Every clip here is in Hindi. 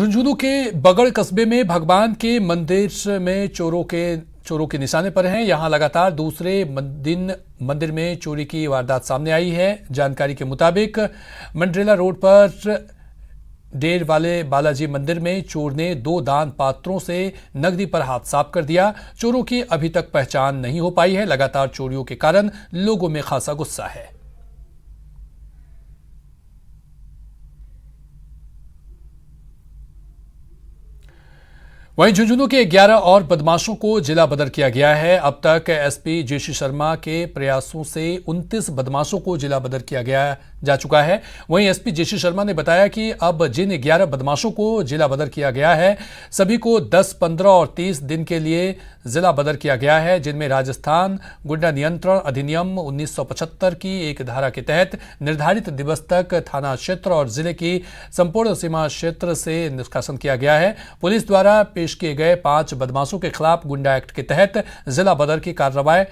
झुंझुनू के बगड़ कस्बे में भगवान के मंदिर में चोरों के निशाने पर हैं। यहां लगातार दूसरे दिन मंदिर में चोरी की वारदात सामने आई है। जानकारी के मुताबिक मंडरेला रोड पर डेर वाले बालाजी मंदिर में चोर ने 2 दान पात्रों से नकदी पर हाथ साफ कर दिया। चोरों की अभी तक पहचान नहीं हो पाई है। लगातार चोरियों के कारण लोगों में खासा गुस्सा है। वहीं झुंझुनू के 11 और बदमाशों को जिला बदर किया गया है। अब तक एसपी जेसी शर्मा के प्रयासों से 29 बदमाशों को जिला बदर किया जा चुका है। वहीं एसपी जेसी शर्मा ने बताया कि अब जिन 11 बदमाशों को जिला बदर किया गया है, सभी को 10, 15 और 30 दिन के लिए जिला बदर किया गया है, जिनमें राजस्थान गुंडा नियंत्रण अधिनियम 1975 की एक धारा के तहत निर्धारित दिवस तक थाना क्षेत्र और जिले की संपूर्ण सीमा क्षेत्र से निष्कासन किया गया है। पुलिस द्वारा पेश किए गए 5 बदमाशों के खिलाफ गुंडा एक्ट के तहत जिला बदर की कार्रवाई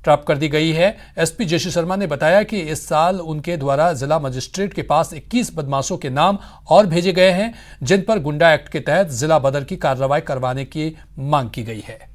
ट्रैप कर दी गई है। एसपी जेसी शर्मा ने बताया कि इस साल उनके द्वारा जिला मजिस्ट्रेट के पास 21 बदमाशों के नाम और भेजे गए हैं, जिन पर गुंडा एक्ट के तहत जिला बदर की कार्रवाई करवाने की मांग की गई है।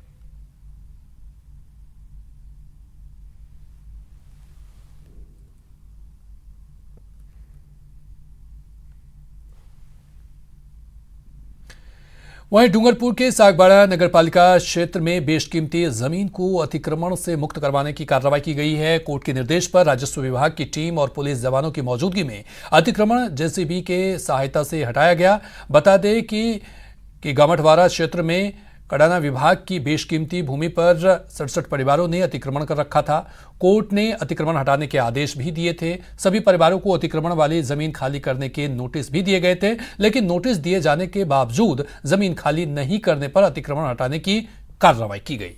वहीं डूंगरपुर के सागबाड़ा नगरपालिका क्षेत्र में बेशकीमती जमीन को अतिक्रमण से मुक्त करवाने की कार्रवाई की गई है। कोर्ट के निर्देश पर राजस्व विभाग की टीम और पुलिस जवानों की मौजूदगी में अतिक्रमण जेसीबी के सहायता से हटाया गया। बता दें कि गामठवाड़ा क्षेत्र में कडाना विभाग की बेशकीमती भूमि पर 67 परिवारों ने अतिक्रमण कर रखा था। कोर्ट ने अतिक्रमण हटाने के आदेश भी दिए थे। सभी परिवारों को अतिक्रमण वाली जमीन खाली करने के नोटिस भी दिए गए थे, लेकिन नोटिस दिए जाने के बावजूद जमीन खाली नहीं करने पर अतिक्रमण हटाने की कार्रवाई की गई।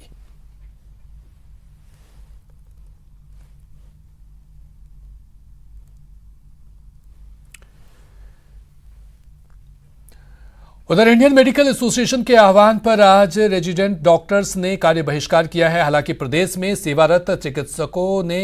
उधर इंडियन मेडिकल एसोसिएशन के आह्वान पर आज रेजिडेंट डॉक्टर्स ने कार्य बहिष्कार किया है। हालांकि प्रदेश में सेवारत चिकित्सकों ने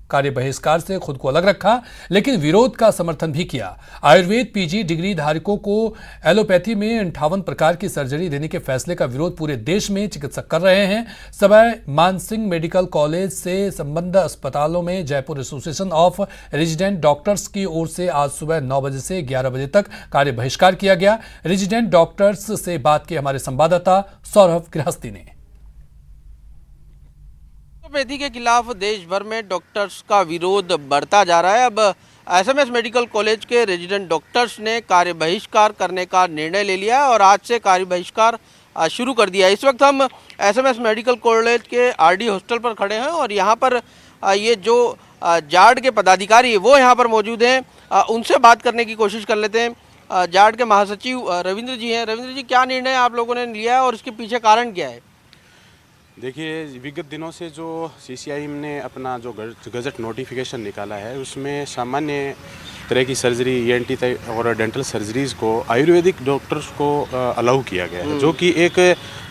कार्य बहिष्कार से खुद को अलग रखा, लेकिन विरोध का समर्थन भी किया। आयुर्वेद पीजी डिग्री धारकों को एलोपैथी में 58 प्रकार की सर्जरी देने के फैसले का विरोध पूरे देश में चिकित्सक कर रहे हैं। सवाई मानसिंह मेडिकल कॉलेज से संबद्ध अस्पतालों में Jaipur association of resident doctors की ओर से आज सुबह 9 बजे से 11 बजे तक कार्य बहिष्कार किया गया। रेजिडेंट डॉक्टर्स से बात की हमारे संवाददाता सौरभ गृहस्थी ने। एलोपैथी के खिलाफ देश भर में डॉक्टर्स का विरोध बढ़ता जा रहा है। अब एसएमएस मेडिकल कॉलेज के रेजिडेंट डॉक्टर्स ने कार्य बहिष्कार करने का निर्णय ले लिया और आज से कार्य बहिष्कार शुरू कर दिया। इस वक्त हम एसएमएस मेडिकल कॉलेज के आरडी हॉस्टल पर खड़े हैं और यहाँ पर ये जो जाड के पदाधिकारी वो यहाँ पर मौजूद हैं। उनसे बात करने की कोशिश कर लेते हैं। जाड के महासचिव रविंद्र जी हैं। रविंद्र जी, क्या निर्णय आप लोगों ने लिया है और इसके पीछे कारण क्या है? देखिए, विगत दिनों से जो सीसीआई ने अपना जो गजट नोटिफिकेशन निकाला है, उसमें सामान्य तरह की सर्जरी, ईएनटी और डेंटल सर्जरीज़ को आयुर्वेदिक डॉक्टर्स को अलाउ किया गया है, जो कि एक,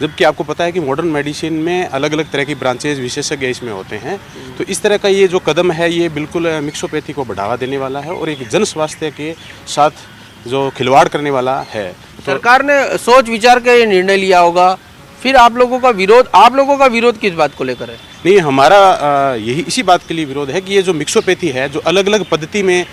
जबकि आपको पता है कि मॉडर्न मेडिसिन में अलग अलग तरह की ब्रांचेज विशेषज्ञ इसमें होते हैं। तो इस तरह का ये जो कदम है, ये बिल्कुल मिक्सोपैथी को बढ़ावा देने वाला है और एक जन स्वास्थ्य के साथ जो खिलवाड़ करने वाला है। तो सरकार ने सोच विचार कर ये निर्णय लिया होगा, फिर आप लोगों का विरोध किस बात को लेकर है? नहीं, हमारा यही इसी बात के लिए विरोध है कि ये जो मिक्सोपैथी है, जो अलग अलग पद्धति में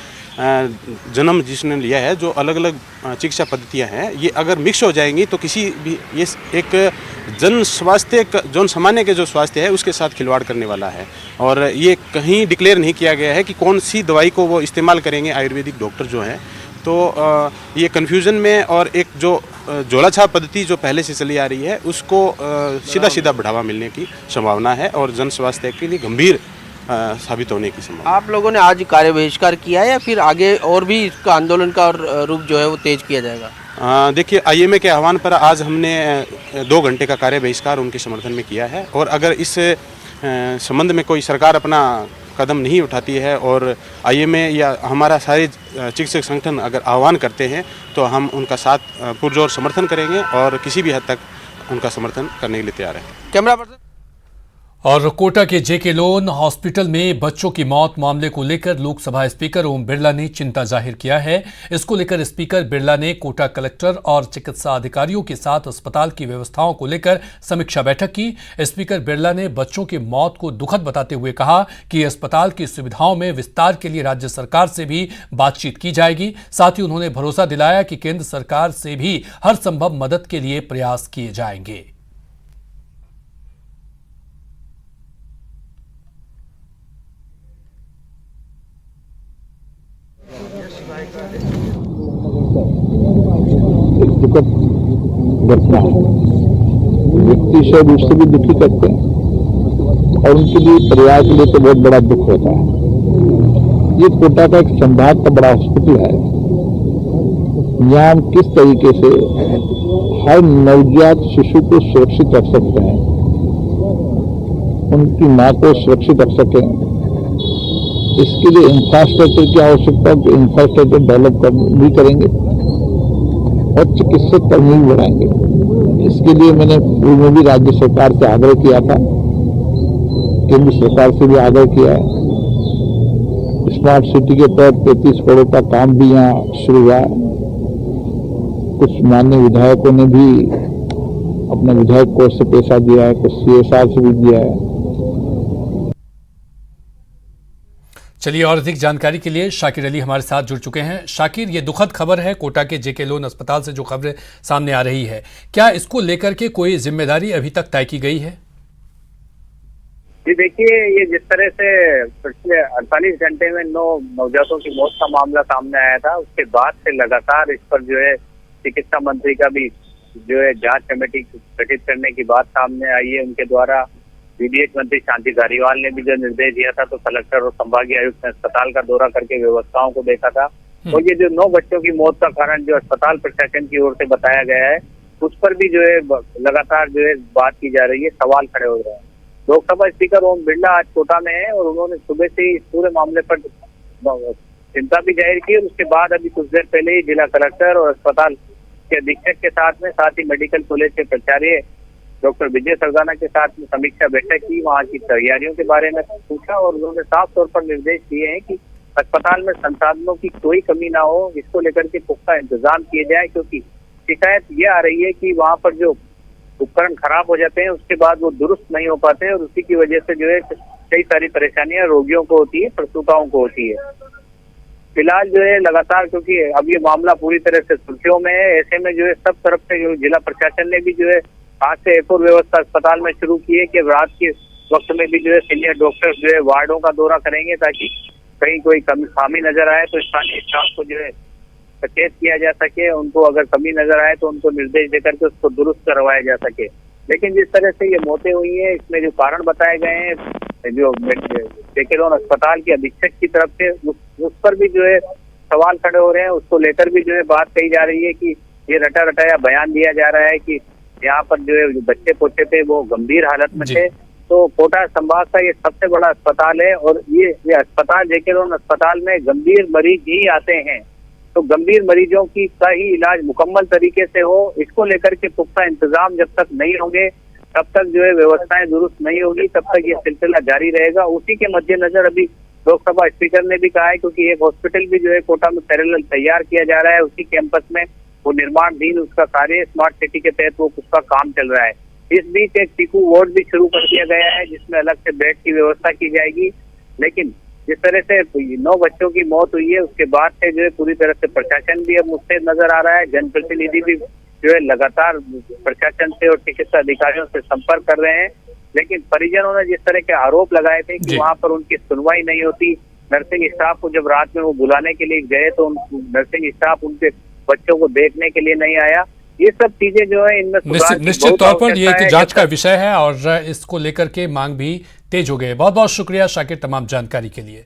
जन्म जिसने लिया है, जो अलग अलग चिकित्सा पद्धतियां हैं, ये अगर मिक्स हो जाएंगी तो किसी भी ये एक जन सामान्य के जो स्वास्थ्य है उसके साथ खिलवाड़ करने वाला है। और ये कहीं डिक्लेयर नहीं किया गया है कि कौन सी दवाई को वो इस्तेमाल करेंगे आयुर्वेदिक डॉक्टर जो हैं। तो ये कन्फ्यूज़न में और एक जो झोलाछाप पद्धति जो पहले से चली आ रही है, उसको सीधा बढ़ावा मिलने की संभावना है और जन स्वास्थ्य के लिए गंभीर साबित होने की संभावना। आप लोगों ने आज कार्य बहिष्कार किया है या फिर आगे और भी इसका आंदोलन का रूप जो है वो तेज किया जाएगा? देखिए, आईएमए के आह्वान पर आज हमने 2 घंटे का कार्य बहिष्कार उनके समर्थन में किया है और अगर इस संबंध में कोई सरकार अपना कदम नहीं उठाती है और आईएमए या हमारा सारे चिकित्सक संगठन अगर आह्वान करते हैं, तो हम उनका साथ पुरजोर समर्थन करेंगे और किसी भी हद तक उनका समर्थन करने के लिए तैयार हैं। कैमरा पर्सन और कोटा के जेके लोन हॉस्पिटल में बच्चों की मौत मामले को लेकर लोकसभा स्पीकर ओम बिरला ने चिंता जाहिर किया है। इसको लेकर स्पीकर बिरला ने कोटा कलेक्टर और चिकित्सा अधिकारियों के साथ अस्पताल की व्यवस्थाओं को लेकर समीक्षा बैठक की। स्पीकर बिरला ने बच्चों की मौत को दुखद बताते हुए कहा कि अस्पताल की सुविधाओं में विस्तार के लिए राज्य सरकार से भी बातचीत की जाएगी। साथ ही उन्होंने भरोसा दिलाया कि केंद्र सरकार से भी हर संभव मदद के लिए प्रयास किए जाएंगे। एक दुखद घटना है, व्यक्ति शायद उससे भी दुखी करते हैं और उनके लिए परिवार के लिए तो बहुत बड़ा दुख होता है। ये कोटा का एक संभाग का बड़ा हॉस्पिटल है, यहाँ हम किस तरीके से हर नवजात शिशु को सुरक्षित रख सकते हैं, उनकी मां को सुरक्षित रख सकें, इसके लिए इंफ्रास्ट्रक्चर की आवश्यकता है। तो इंफ्रास्ट्रक्चर डेवलप भी करेंगे और चिकित्सक कर्मी भी बढ़ाएंगे। इसके लिए मैंने पूर्व में भी राज्य सरकार से आग्रह किया था, केंद्र सरकार से भी आग्रह किया है। स्मार्ट सिटी के तहत 33 करोड़ का काम भी यहाँ शुरू हुआ है। कुछ माननीय विधायकों ने भी अपने विधायक कोष से पैसा दिया है, कुछ CSR से भी दिया है। चलिए, और अधिक जानकारी के लिए शाकिर अली हमारे साथ जुड़ चुके हैं। शाकिर, ये दुखद खबर है कोटा के जेके लोन अस्पताल से जो खबरें सामने आ रही है, क्या इसको लेकर के कोई जिम्मेदारी अभी तक तय की गई है? जी देखिए, ये जिस तरह से पिछले 48 घंटे में 9 नवजातों की मौत का मामला सामने आया था, उसके बाद से लगातार इस पर जो है चिकित्सा मंत्री का भी जो है जांच कमेटी गठित करने की बात सामने आई है। उनके द्वारा विदेश मंत्री शांति धारीवाल ने भी जो निर्देश दिया था, तो कलेक्टर और संभागीय आयुक्त ने अस्पताल का दौरा करके व्यवस्थाओं को देखा था। और ये जो 9 बच्चों की मौत का कारण जो अस्पताल प्रशासन की ओर से बताया गया है, उस पर भी जो है लगातार जो है बात की जा रही है, सवाल खड़े हो रहे हैं। लोकसभा स्पीकर ओम बिरला आज कोटा में है और उन्होंने सुबह से ही इस पूरे मामले पर चिंता भी जाहिर की। और उसके बाद अभी कुछ देर पहले ही जिला कलेक्टर और अस्पताल के अधीक्षक के साथ ही मेडिकल कॉलेज के प्राचार्य डॉक्टर विजय सरदाना के साथ में समीक्षा बैठक की, वहाँ की तैयारियों के बारे में पूछा और उन्होंने साफ तौर पर निर्देश दिए हैं कि अस्पताल में संसाधनों की कोई कमी ना हो, इसको लेकर के पुख्ता इंतजाम किए जाए। क्योंकि शिकायत ये आ रही है कि वहाँ पर जो उपकरण खराब हो जाते हैं, उसके बाद वो दुरुस्त नहीं हो पाते हैं और उसी की वजह से जो है कई सारी परेशानियां रोगियों को होती है, प्रसूताओं को होती है। फिलहाल जो है लगातार, क्योंकि अब ये मामला पूरी तरह से सुर्खियों में है, ऐसे में जो है सब तरफ से जो जिला प्रशासन ने भी जो है आज से एक और व्यवस्था अस्पताल में शुरू की है कि रात के वक्त में भी जो है सीनियर डॉक्टर्स जो है वार्डों का दौरा करेंगे, ताकि कहीं कोई खामी नजर आए तो स्थानीय स्टाफ को जो है सचेत किया जा सके, उनको अगर कमी नजर आए तो उनको निर्देश देकर के उसको दुरुस्त करवाया जा सके। लेकिन जिस तरह से ये मौतें हुई है, इसमें जो कारण बताए गए हैं, जो जेके लोन अस्पताल के अधीक्षक की तरफ से उस पर भी जो है सवाल खड़े हो रहे हैं। उसको लेकर भी जो है बात कही जा रही है कि ये रटा रटाया बयान दिया जा रहा है कि यहाँ पर जो है बच्चे पोते थे वो गंभीर हालत में थे। तो कोटा संभाग का ये सबसे बड़ा अस्पताल है और ये अस्पताल जेके लोन अस्पताल में गंभीर मरीज ही आते हैं। तो गंभीर मरीजों की का ही इलाज मुकम्मल तरीके से हो, इसको लेकर के पुख्ता इंतजाम जब तक नहीं होंगे, तब तक जो है व्यवस्थाएं दुरुस्त नहीं होगी, तब तक ये सिलसिला जारी रहेगा। उसी के मद्देनजर अभी लोकसभा स्पीकर ने भी कहा है, क्योंकि एक हॉस्पिटल भी जो है कोटा में पैरेलल तैयार किया जा रहा है, उसी कैंपस में वो निर्माणाधीन उसका कार्य स्मार्ट सिटी के तहत वो उसका काम चल रहा है। इस बीच एक चीकू वार्ड भी शुरू कर दिया गया है, जिसमें अलग से बेड की व्यवस्था की जाएगी। लेकिन जिस तरह से 9 बच्चों की मौत हुई है, उसके बाद से जो है पूरी तरह से प्रशासन भी अब मुस्तैद नजर आ रहा है। जनप्रतिनिधि भी जो है लगातार प्रशासन से और चिकित्सा अधिकारियों से संपर्क कर रहे हैं। लेकिन परिजनों ने जिस तरह के आरोप लगाए थे कि वहाँ पर उनकी सुनवाई नहीं होती, नर्सिंग स्टाफ को जब रात में वो बुलाने के लिए गए तो नर्सिंग स्टाफ उनके बच्चों को देखने के लिए नहीं आया। ये सब चीजें जो है इनमें निश्चित तौर पर ये एक जांच का विषय है और इसको लेकर के मांग भी तेज हो गई है। बहुत बहुत शुक्रिया शाकिर तमाम जानकारी के लिए।